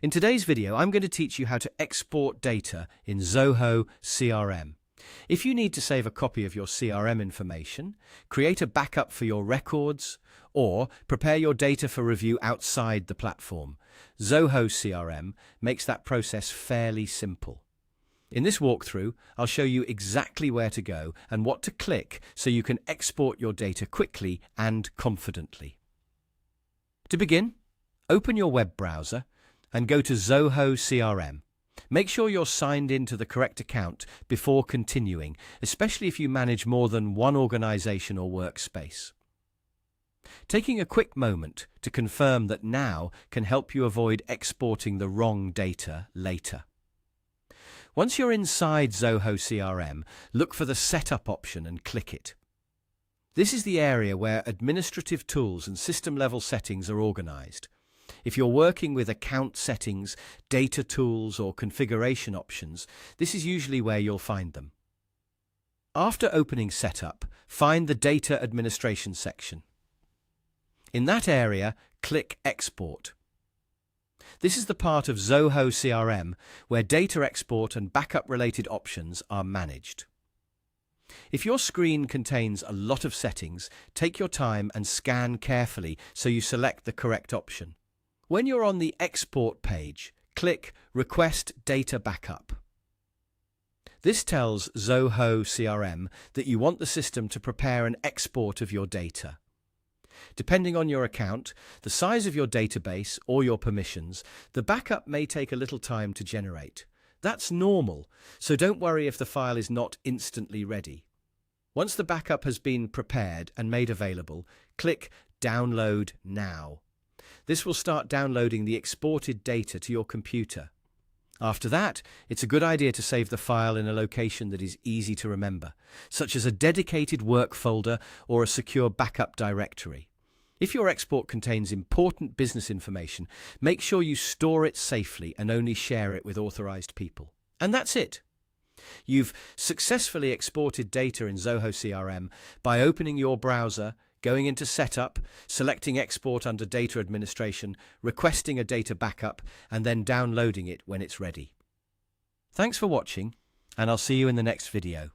In today's video, I'm going to teach you how to export data in Zoho CRM. If you need to save a copy of your CRM information, create a backup for your records, or prepare your data for review outside the platform, Zoho CRM makes that process fairly simple. In this walkthrough, I'll show you exactly where to go and what to click so you can export your data quickly and confidently. To begin, open your web browser and go to Zoho CRM. Make sure you're signed into the correct account before continuing, especially if you manage more than one organization or workspace. Taking a quick moment to confirm that now can help you avoid exporting the wrong data later. Once you're inside Zoho CRM, look for the Setup option and click it. This is the area where administrative tools and system-level settings are organized. If you're working with account settings, data tools, or configuration options, this is usually where you'll find them. After opening Setup, find the Data Administration section. In that area, click Export. This is the part of Zoho CRM where data export and backup-related options are managed. If your screen contains a lot of settings, take your time and scan carefully so you select the correct option. When you're on the Export page, click Request Data Backup. This tells Zoho CRM that you want the system to prepare an export of your data. Depending on your account, the size of your database, or your permissions, the backup may take a little time to generate. That's normal, so don't worry if the file is not instantly ready. Once the backup has been prepared and made available, click Download Now. This will start downloading the exported data to your computer. After that, it's a good idea to save the file in a location that is easy to remember, such as a dedicated work folder or a secure backup directory. If your export contains important business information, make sure you store it safely and only share it with authorized people. And that's it. You've successfully exported data in Zoho CRM by opening your browser, going into Setup, selecting Export under Data Administration, requesting a data backup, and then downloading it when it's ready. Thanks for watching, and I'll see you in the next video.